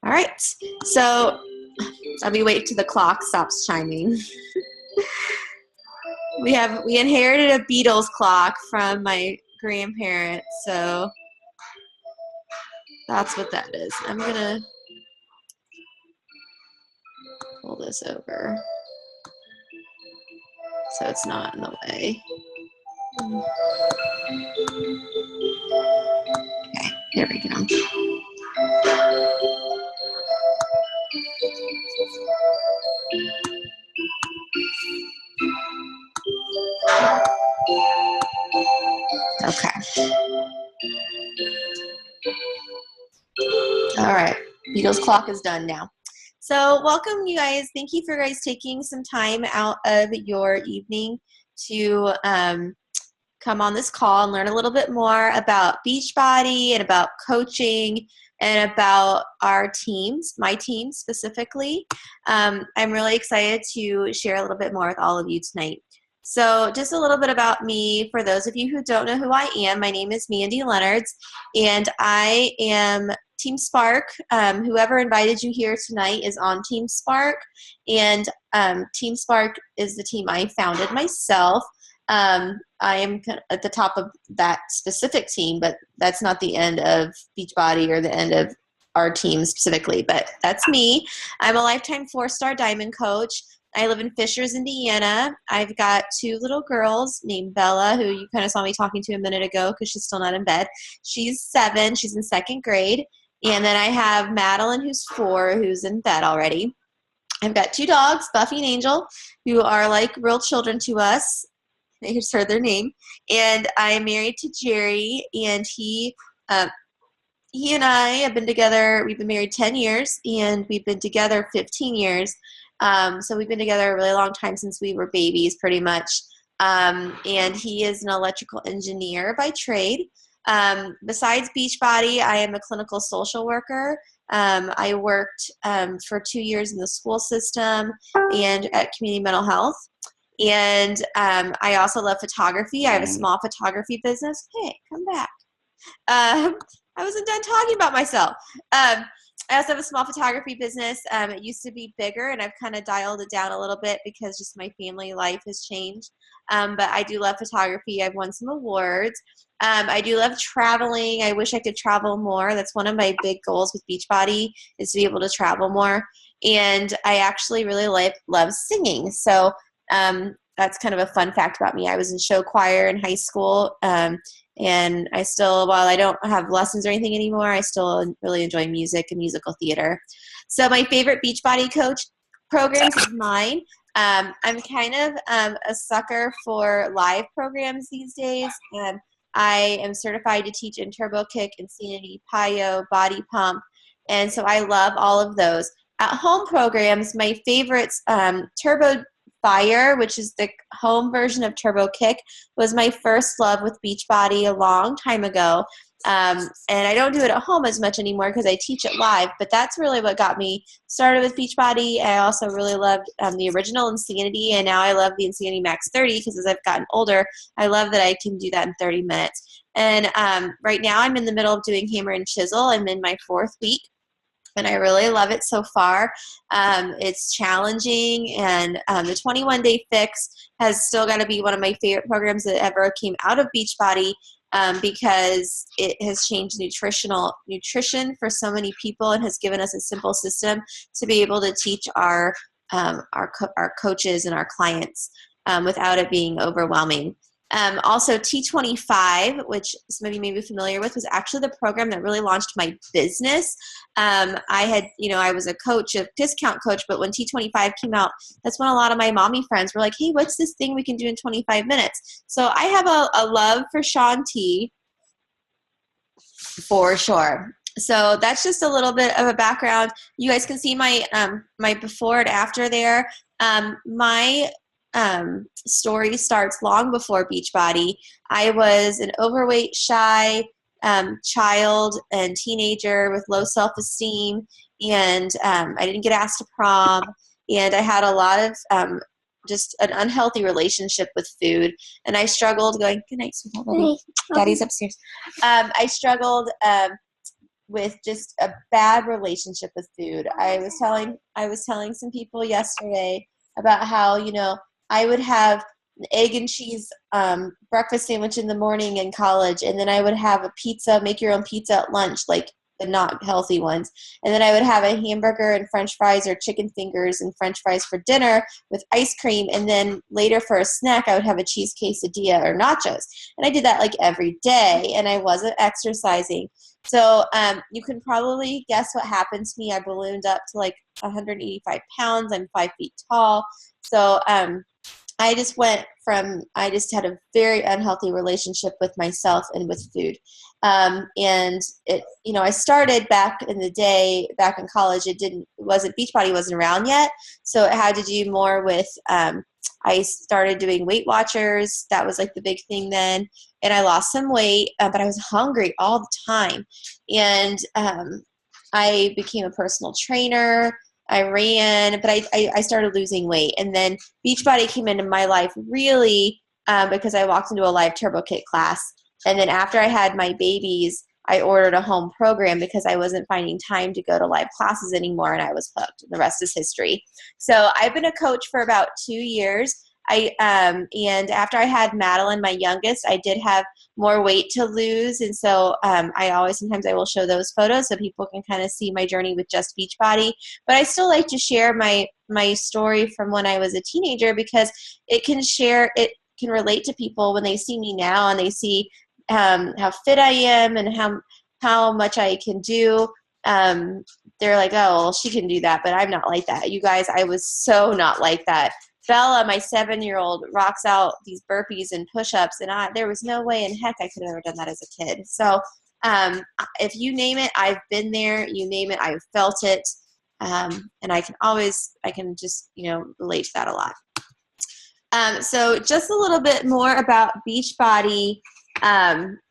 All right, so let me wait till the clock stops chiming. We inherited a Beatles clock from my grandparents, so that's what that is. I'm gonna pull this over so it's not in the way. Okay, here we go. Okay. All right, Beatles clock is done now. So welcome, you guys. Thank you for guys taking some time out of your evening to come on this call and learn a little bit more about Beachbody and about coaching and about our teams, my team specifically. I'm really excited to share a little bit more with all of you tonight. So just a little bit about me. For those of you who don't know who I am, my name is Mandy Leonards, and I am Team Spark. Whoever invited you here tonight is on Team Spark, and Team Spark is the team I founded myself. I am at the top of that specific team, but that's not the end of Beachbody or the end of our team specifically, but that's me. I'm a lifetime 4-star diamond coach. I live in Fishers, Indiana. I've got 2 little girls named Bella, who you kind of saw me talking to a minute ago because she's still not in bed. She's 7. She's in 2nd grade. And then I have Madeline, who's 4, who's in bed already. I've got 2 dogs, Buffy and Angel, who are like real children to us. I just heard their name. And I'm married to Jerry, and he and I have been together. We've been married 10 years, and we've been together 15 years. So we've been together a really long time, since we were babies, pretty much. And he is an electrical engineer by trade. Besides Beachbody, I am a clinical social worker. I worked for 2 years in the school system and at community mental health. And I also love photography. I have a small photography business. Hey, come back. I wasn't done talking about myself. I also have a small photography business. It used to be bigger, and I've kind of dialed it down a little bit because just my family life has changed. But I do love photography. I've won some awards. I do love traveling. I wish I could travel more. That's one of my big goals with Beachbody, is to be able to travel more. And I actually really love singing. So that's kind of a fun fact about me. I was in show choir in high school. And I still, while I don't have lessons or anything anymore, I still really enjoy music and musical theater. So my favorite Beachbody coach programs is mine. I'm kind of a sucker for live programs these days. I am certified to teach in Turbo Kick, Insanity, PiYo, Body Pump. And so I love all of those. At home programs, my favorites, Turbo Fire, which is the home version of Turbo Kick, was my first love with Beachbody a long time ago. And I don't do it at home as much anymore because I teach it live, but that's really what got me started with Beachbody. I also really loved the original Insanity, and now I love the Insanity Max 30 because as I've gotten older, I love that I can do that in 30 minutes. And right now I'm in the middle of doing Hammer and Chisel. I'm in my 4th week, and I really love it so far. It's challenging, and the 21-day fix has still got to be one of my favorite programs that ever came out of Beachbody, because it has changed nutrition for so many people and has given us a simple system to be able to teach our coaches and our clients without it being overwhelming. Also, T25, which some of you may be familiar with, was actually the program that really launched my business. I was a coach, a discount coach, but when T25 came out, that's when a lot of my mommy friends were like, hey, what's this thing we can do in 25 minutes? So I have a love for Shaun T for sure. So that's just a little bit of a background. You guys can see my my before and after there. My story starts long before Beachbody. I was an overweight, shy child and teenager with low self-esteem, and I didn't get asked to prom, and I had a lot of just an unhealthy relationship with food, and I struggled going, good night, sweetheart, baby. Daddy's upstairs. I struggled with just a bad relationship with food. I was telling some people yesterday about how, you know, I would have an egg and cheese breakfast sandwich in the morning in college, and then I would have a pizza, make your own pizza at lunch, like the not healthy ones. And then I would have a hamburger and french fries or chicken fingers and french fries for dinner with ice cream. And then later for a snack, I would have a cheese quesadilla or nachos. And I did that like every day, and I wasn't exercising. So you can probably guess what happened to me. I ballooned up to like 185 pounds. I'm 5 feet tall. So I just had a very unhealthy relationship with myself and with food. And it, you know, I started back in the day, back in college, Beachbody wasn't around yet. So it had to do more with, I started doing Weight Watchers. That was like the big thing then. And I lost some weight, but I was hungry all the time. And I became a personal trainer. I ran, but I started losing weight. And then Beachbody came into my life really because I walked into a live Turbo Kit class. And then after I had my babies, I ordered a home program because I wasn't finding time to go to live classes anymore, and I was hooked. The rest is history. So I've been a coach for about 2 years. And after I had Madeline, my youngest, I did have more weight to lose. And so sometimes I will show those photos so people can kind of see my journey with just Beachbody. But I still like to share my story from when I was a teenager because it can relate to people when they see me now and they see how fit I am and how much I can do. They're like, oh, well, she can do that, but I'm not like that. You guys, I was so not like that. Bella, my 7-year-old, rocks out these burpees and push-ups, and there was no way in heck I could have ever done that as a kid. So if you name it, I've been there. You name it, I've felt it. And I can just, you know, relate to that a lot. So just a little bit more about Beachbody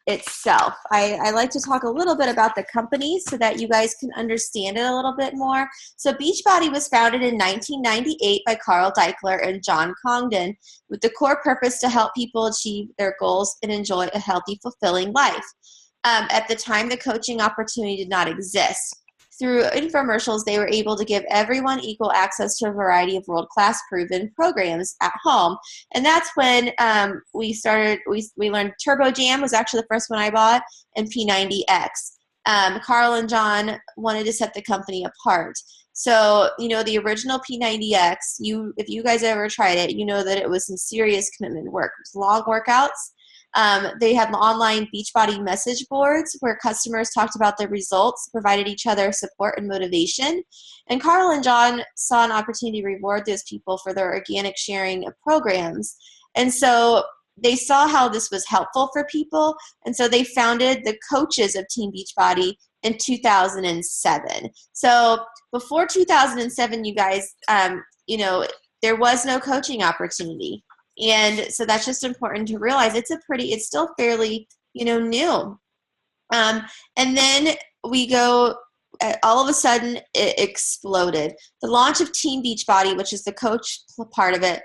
itself. I like to talk a little bit about the company so that you guys can understand it a little bit more. So Beachbody was founded in 1998 by Carl Daikeler and John Congdon with the core purpose to help people achieve their goals and enjoy a healthy, fulfilling life. At the time, the coaching opportunity did not exist. Through infomercials, they were able to give everyone equal access to a variety of world-class proven programs at home. And that's when we learned Turbo Jam was actually the first one I bought, and P90X. Carl and John wanted to set the company apart. So, you know, the original P90X, if you guys ever tried it, you know that it was some serious commitment work. It was long workouts. They had online Beachbody message boards where customers talked about their results, provided each other support and motivation. And Carl and John saw an opportunity to reward those people for their organic sharing of programs. And so they saw how this was helpful for people. And so they founded the coaches of Team Beachbody in 2007. So before 2007, you guys, you know, there was no coaching opportunity. And so that's just important to realize. It's still fairly, you know, new. And then we go, all of a sudden it exploded. The launch of Team Beachbody, which is the coach part of it,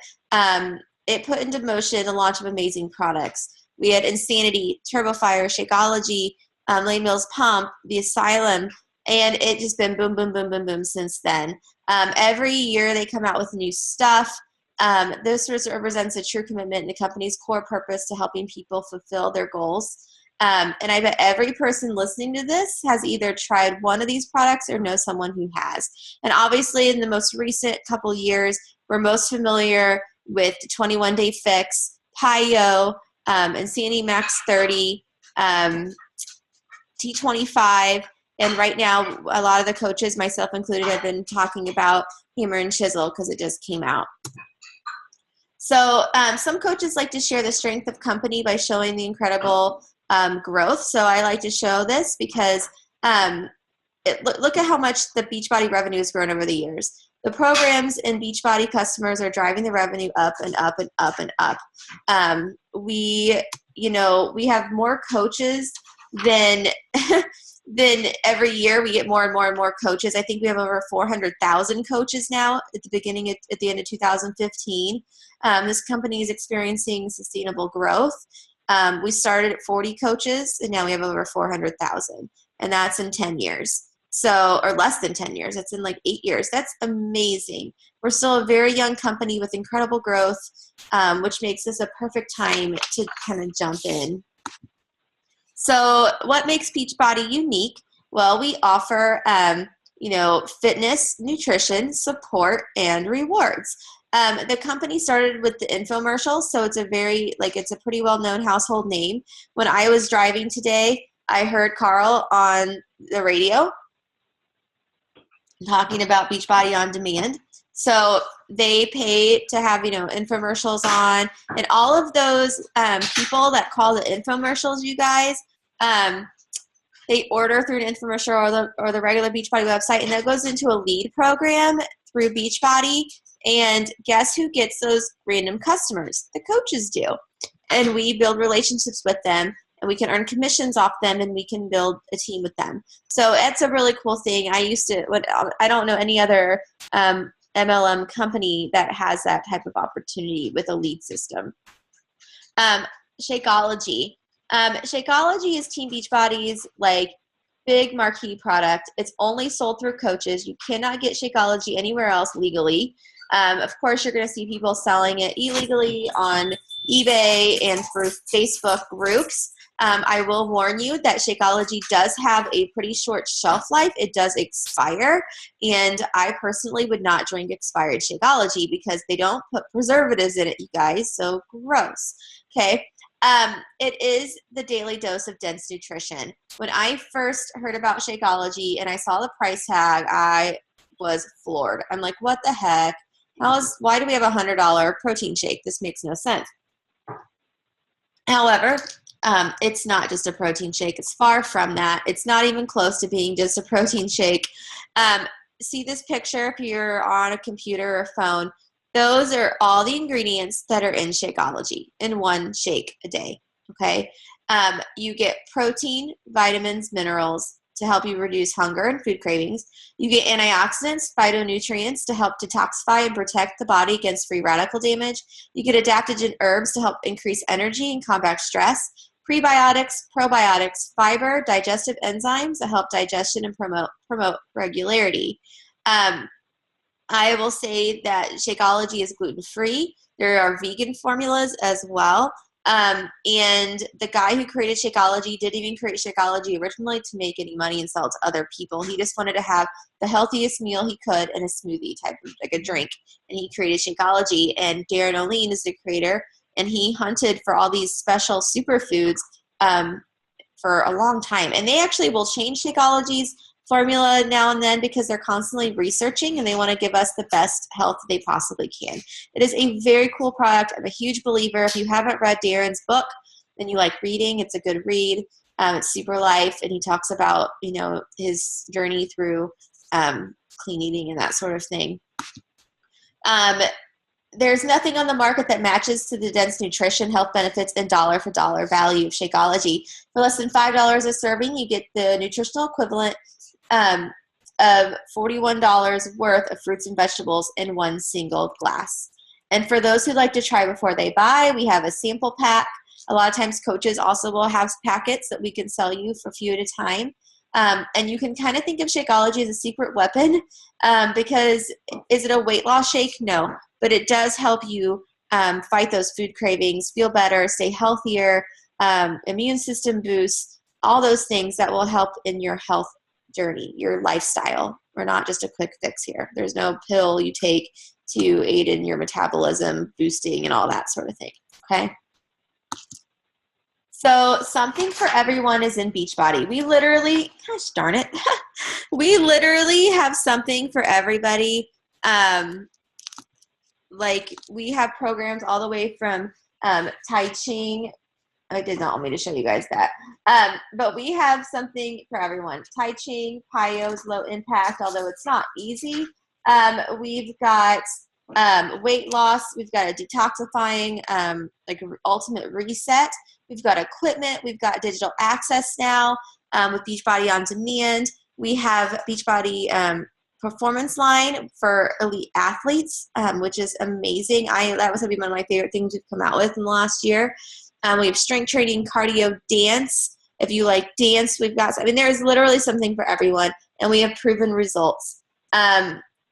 it put into motion the launch of amazing products. We had Insanity, TurboFire, Shakeology, Lane Mills Pump, The Asylum, and it just been boom, boom, boom, boom, boom since then. Every year they come out with new stuff. This represents a true commitment to the company's core purpose to helping people fulfill their goals. And I bet every person listening to this has either tried one of these products or knows someone who has. And obviously in the most recent couple years, we're most familiar with the 21-Day Fix, PiYo, Insanity Max 30, T25, and right now a lot of the coaches, myself included, have been talking about Hammer and Chisel because it just came out. So some coaches like to share the strength of company by showing the incredible growth. So I like to show this because look at how much the Beachbody revenue has grown over the years. The programs and Beachbody customers are driving the revenue up and up and up and up. We have more coaches than then every year we get more and more and more coaches. I think we have over 400,000 coaches now at the end of 2015. This company is experiencing sustainable growth. We started at 40 coaches and now we have over 400,000. and that's in 10 years. So, or less than 10 years. It's in like 8 years. That's amazing. We're still a very young company with incredible growth, which makes this a perfect time to kind of jump in. So what makes Beachbody unique? Well, we offer, fitness, nutrition, support, and rewards. The company started with the infomercials, so it's a pretty well-known household name. When I was driving today, I heard Carl on the radio talking about Beachbody On Demand. So they pay to have, infomercials on, and all of those people that call the infomercials, you guys, they order through an infomercial or the regular Beachbody website, and that goes into a lead program through Beachbody. And guess who gets those random customers? The coaches do. And we build relationships with them, and we can earn commissions off them, and we can build a team with them. So it's a really cool thing. I don't know any other MLM company that has that type of opportunity with a lead system. Shakeology. Shakeology is Team Beachbody's big marquee product. It's only sold through coaches. You cannot get Shakeology anywhere else legally. Of course, you're going to see people selling it illegally on eBay and through Facebook groups. I will warn you that Shakeology does have a pretty short shelf life. It does expire, and I personally would not drink expired Shakeology because they don't put preservatives in it, you guys, so gross. Okay. It is the daily dose of dense nutrition. When I first heard about Shakeology and I saw the price tag, I was floored. I'm like, what the heck? Why do we have a $100 protein shake? This makes no sense. However, it's not just a protein shake. It's far from that. It's not even close to being just a protein shake. See this picture if you're on a computer or phone. Those are all the ingredients that are in Shakeology in one shake a day, okay? You get protein, vitamins, minerals to help you reduce hunger and food cravings. You get antioxidants, phytonutrients to help detoxify and protect the body against free radical damage. You get adaptogen herbs to help increase energy and combat stress. Prebiotics, probiotics, fiber, digestive enzymes that help digestion and promote regularity. I will say that Shakeology is gluten-free. There are vegan formulas as well. And the guy who created Shakeology didn't even create Shakeology originally to make any money and sell it to other people. He just wanted to have the healthiest meal he could in a smoothie type of like a drink. And he created Shakeology. And Darren O'Lean is the creator. And he hunted for all these special superfoods for a long time. And they actually will change Shakeology's formula now and then because they're constantly researching and they want to give us the best health they possibly can. It is a very cool product. I'm a huge believer. If you haven't read Darren's book and you like reading, it's a good read. It's Super Life, and he talks about his journey through clean eating and that sort of thing. There's nothing on the market that matches to the dense nutrition, health benefits, and dollar-for-dollar value of Shakeology. For less than $5 a serving, you get the nutritional equivalent of $41 worth of fruits and vegetables in one single glass. And for those who like to try before they buy, we have a sample pack. A lot of times coaches also will have packets that we can sell you for a few at a time. And you can kind of think of Shakeology as a secret weapon because is it a weight loss shake? No, but it does help you fight those food cravings, feel better, stay healthier, immune system boost, all those things that will help in your health journey, your lifestyle. We're not just a quick fix here. There's no pill you take to aid in your metabolism boosting and all that sort of thing, okay? So something for everyone is in Beachbody. We literally, gosh darn it, we literally have something for everybody. Like we have programs all the way from Tai Chi. I did not want me to show you guys that. But we have something for everyone. Tai Chi, PiYo's low impact, although it's not easy. We've got weight loss. We've got a detoxifying, ultimate reset. We've got equipment. We've got digital access now with Beachbody On Demand. We have Beachbody performance line for elite athletes, which is amazing. That was going to be one of my favorite things we've come out with in the last year. We have strength training, cardio, dance, If you like dance, we've got, I mean, there's literally something for everyone, and we have proven results.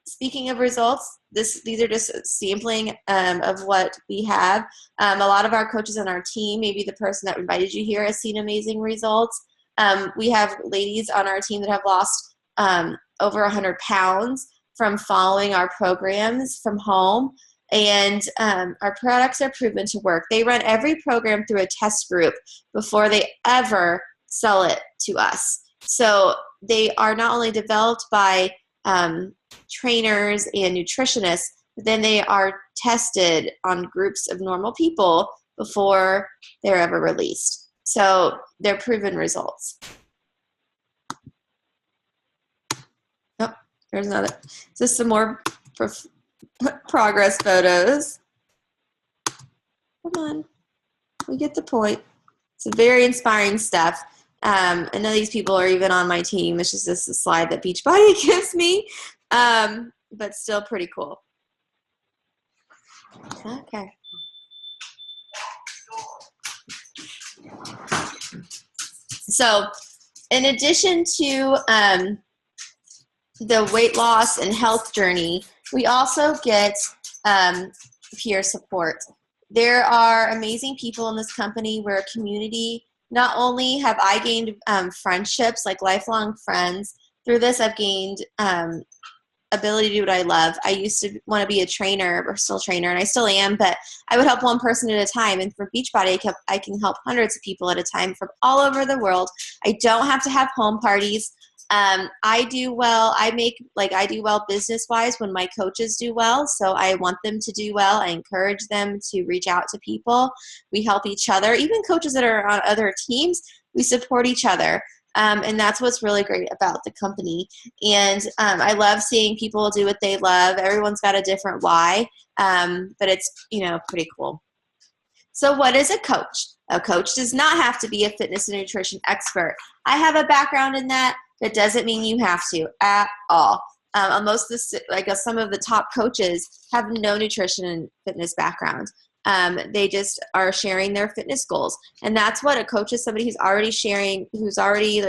Speaking of results, these are just sampling of what we have. A lot of our coaches on our team, maybe the person that invited you here, has seen amazing results. We have ladies on our team that have lost over 100 pounds from following our programs from home. And our products are proven to work. They run every program through a test group before they ever sell it to us. So they are not only developed by trainers and nutritionists, but then they are tested on groups of normal people before they're ever released. So they're proven results. Oh, there's another. Just some more progress photos. Come on, we get the point. It's very inspiring stuff. None of these people are even on my team. It's just this slide that Beachbody gives me, but still pretty cool. Okay. So in addition to the weight loss and health journey, we also get peer support. There are amazing people in this company. We're a community. Not only have I gained friendships, like lifelong friends, through this I've gained ability to do what I love. I used to want to be a trainer, or still trainer, and I still am, but I would help one person at a time. And for Beachbody, I can help hundreds of people at a time from all over the world. I don't have to have home parties. I do well. I do well business-wise when my coaches do well. So I want them to do well. I encourage them to reach out to people. We help each other. Even coaches that are on other teams, we support each other. And that's what's really great about the company. And I love seeing people do what they love. Everyone's got a different why, but it's, pretty cool. So what is a coach? A coach does not have to be a fitness and nutrition expert. I have a background in that. That doesn't mean you have to at all. Some of the top coaches have no nutrition and fitness background. They just are sharing their fitness goals. And that's what a coach is, somebody who's already sharing, who's already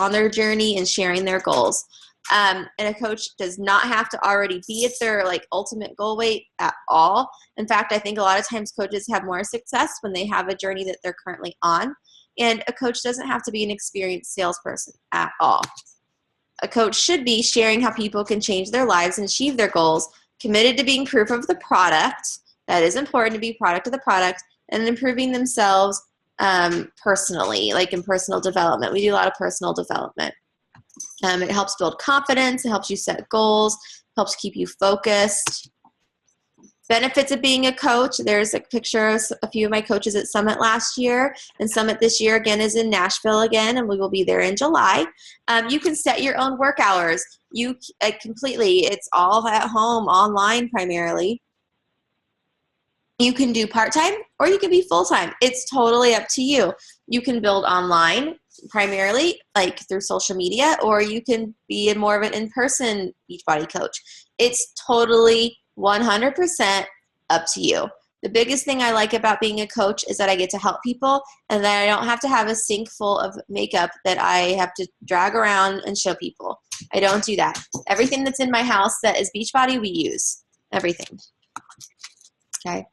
on their journey and sharing their goals. And a coach does not have to already be at their ultimate goal weight at all. In fact, I think a lot of times coaches have more success when they have a journey that they're currently on. And a coach doesn't have to be an experienced salesperson at all. A coach should be sharing how people can change their lives and achieve their goals, committed to being proof of the product. That is important, to be product of the product, and improving themselves personally, like in personal development. We do a lot of personal development. It helps build confidence. It helps you set goals. Helps keep you focused. Benefits of being a coach. There's a picture of a few of my coaches at Summit last year, and Summit this year again is in Nashville again, and we will be there in July. You can set your own work hours. It's all at home, online primarily. You can do part-time or you can be full-time. It's totally up to you. You can build online primarily, through social media, or you can be more of an in-person Beachbody coach. It's totally 100% up to you. The biggest thing I like about being a coach is that I get to help people and that I don't have to have a sink full of makeup that I have to drag around and show people. I don't do that. Everything that's in my house that is Beachbody, we use. Everything. Okay.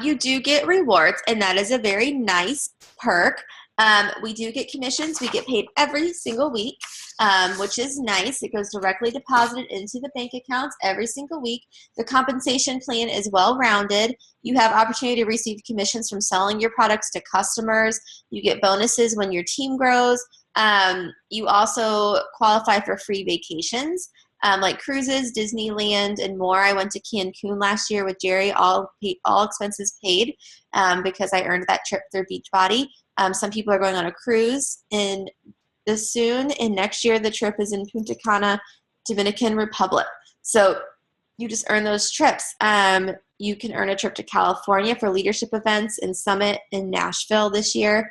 You do get rewards, and that is a very nice perk. We do get commissions. We get paid every single week, which is nice. It goes directly deposited into the bank accounts every single week. The compensation plan is well-rounded. You have opportunity to receive commissions from selling your products to customers. You get bonuses when your team grows. You also qualify for free vacations, like cruises, Disneyland, and more. I went to Cancun last year with Jerry, all expenses paid, because I earned that trip through Beachbody. Some people are going on a cruise soon, and next year the trip is in Punta Cana, Dominican Republic. So you just earn those trips. You can earn a trip to California for leadership events, and Summit in Nashville this year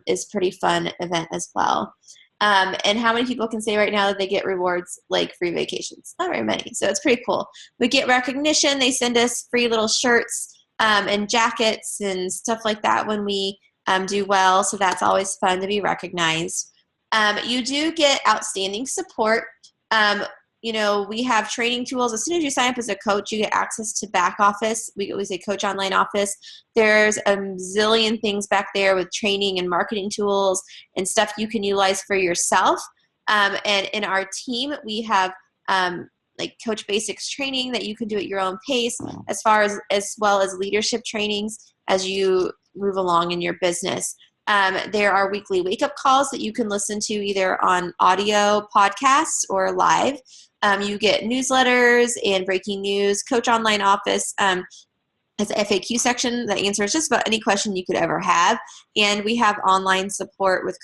is a pretty fun event as well. And how many people can say right now that they get rewards like free vacations? Not very many. So it's pretty cool. We get recognition. They send us free little shirts and jackets and stuff like that when we do well, so that's always fun to be recognized. You do get outstanding support. You know, we have training tools. As soon as you sign up as a coach, you get access to back office. We always say coach online office. There's a zillion things back there with training and marketing tools and stuff you can utilize for yourself. And in our team, we have like Coach Basics training that you can do at your own pace, as well as leadership trainings as you move along in your business. There are weekly wake-up calls that you can listen to either on audio podcasts or live. You get newsletters and breaking news. Coach Online Office has an FAQ section that answers just about any question you could ever have. And we have online support with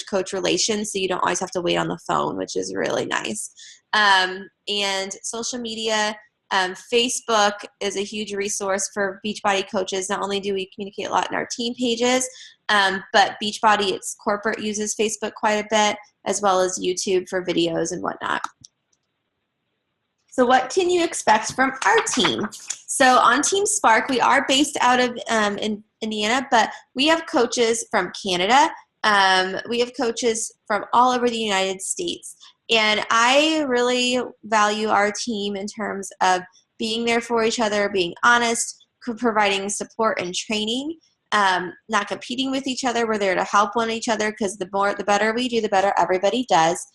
Coach Relations, so you don't always have to wait on the phone, which is really nice. And social media, Facebook is a huge resource for Beachbody coaches. Not only do we communicate a lot in our team pages, but Beachbody, its corporate, uses Facebook quite a bit, as well as YouTube for videos and whatnot. So what can you expect from our team? So on Team Spark, we are based out of in Indiana, but we have coaches from Canada. We have coaches from all over the United States. And I really value our team in terms of being there for each other, being honest, providing support and training, not competing with each other. We're there to help one each other, because the better we do, the better everybody does.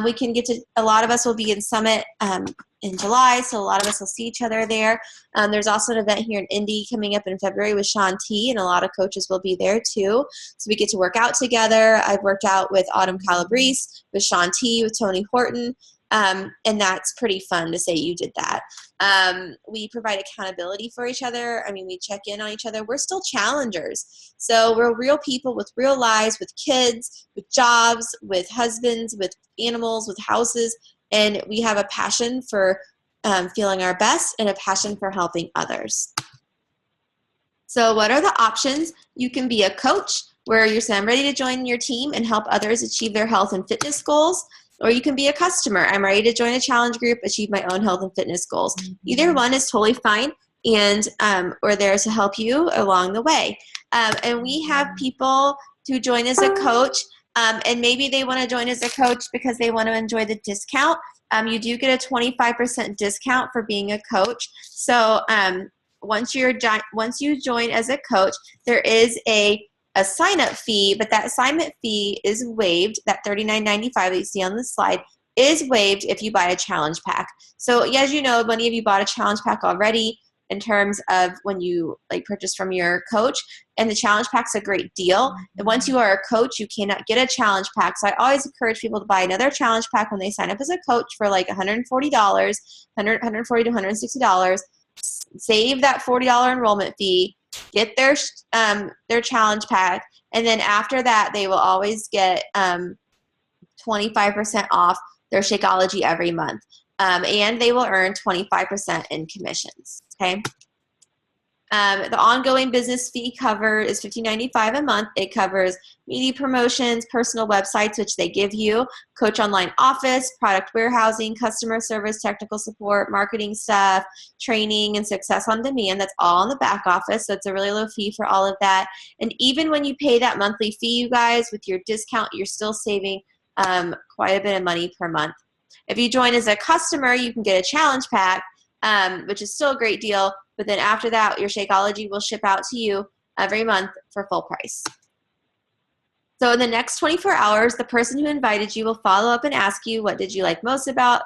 We can get to, a lot of us will be in Summit in July, so a lot of us will see each other there. There's also an event here in Indy coming up in February with Shaun T, and a lot of coaches will be there too. So we get to work out together. I've worked out with Autumn Calabrese, with Shaun T, with Tony Horton, and that's pretty fun to say you did that. We provide accountability for each other. I mean, we check in on each other. We're still challengers. So we're real people with real lives, with kids, with jobs, with husbands, with animals, with houses. And we have a passion for feeling our best and a passion for helping others. So what are the options? You can be a coach, where you're saying, I'm ready to join your team and help others achieve their health and fitness goals. Or you can be a customer. I'm ready to join a challenge group, achieve my own health and fitness goals. Either one is totally fine, and we're there to help you along the way. And we have people who join as a coach, and maybe they want to join as a coach because they want to enjoy the discount. You do get a 25% discount for being a coach. So once you join as a coach, there is a sign-up fee, but that assignment fee is waived. That $39.95 that you see on the slide is waived if you buy a challenge pack. So as you know, many of you bought a challenge pack already in terms of when you purchase from your coach, and the challenge pack's a great deal. And once you are a coach, you cannot get a challenge pack. So I always encourage people to buy another challenge pack when they sign up as a coach for like $140, $140 to $160. Save that $40 enrollment fee. Get their challenge pack, and then after that, they will always get 25% off their Shakeology every month, and they will earn 25% in commissions. Okay. The ongoing business fee cover is $50.95 a month. It covers media promotions, personal websites, which they give you, Coach Online Office, product warehousing, customer service, technical support, marketing stuff, training, and Success on Demand. That's all in the back office, so it's a really low fee for all of that. And even when you pay that monthly fee, you guys, with your discount, you're still saving quite a bit of money per month. If you join as a customer, you can get a challenge pack, which is still a great deal. But then after that, your Shakeology will ship out to you every month for full price. So in the next 24 hours, the person who invited you will follow up and ask you, what did you like most about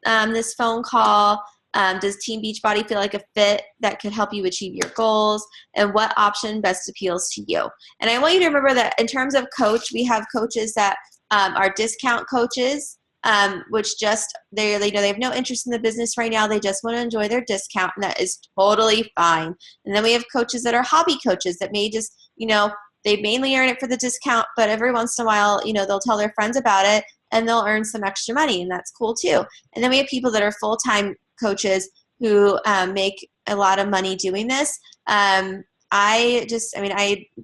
this phone call? Does Team Beachbody feel like a fit that could help you achieve your goals? And what option best appeals to you? And I want you to remember that in terms of coach, we have coaches that are discount coaches, which just they have no interest in the business right now. They just want to enjoy their discount, and that is totally fine. And then we have coaches that are hobby coaches that may just, they mainly earn it for the discount, but every once in a while, they'll tell their friends about it and they'll earn some extra money, and that's cool too. And then we have people that are full-time coaches who make a lot of money doing this. I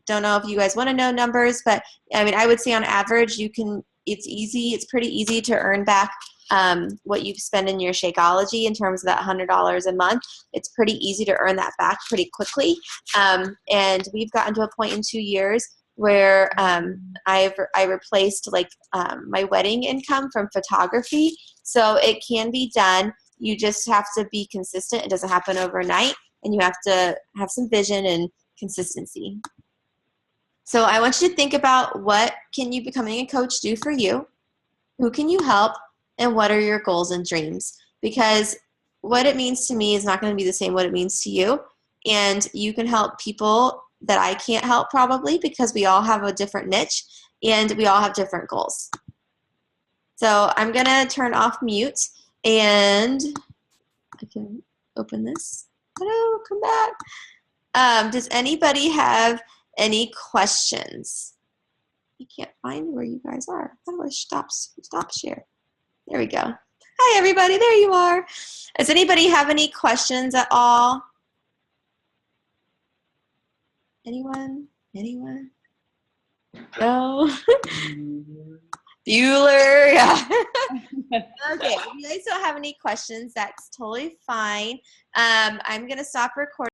don't know if you guys want to know numbers, but I would say on average, it's pretty easy to earn back what you spend in your Shakeology in terms of that $100 a month. It's pretty easy to earn that back pretty quickly. And we've gotten to a point in 2 years where I replaced like my wedding income from photography. So it can be done. You just have to be consistent. It doesn't happen overnight, and you have to have some vision and consistency. So I want you to think about, what can you becoming a coach do for you? Who can you help? And what are your goals and dreams? Because what it means to me is not going to be the same what it means to you. And you can help people that I can't help probably, because we all have a different niche and we all have different goals. So I'm going to turn off mute, and I can open this. Hello, come back. Does anybody have any questions? I can't find where you guys are. How do I stop share? There we go. Hi, everybody. There you are. Does anybody have any questions at all? Anyone? Anyone? No? Bueller, yeah. Okay, if you guys don't have any questions, that's totally fine. I'm going to stop recording.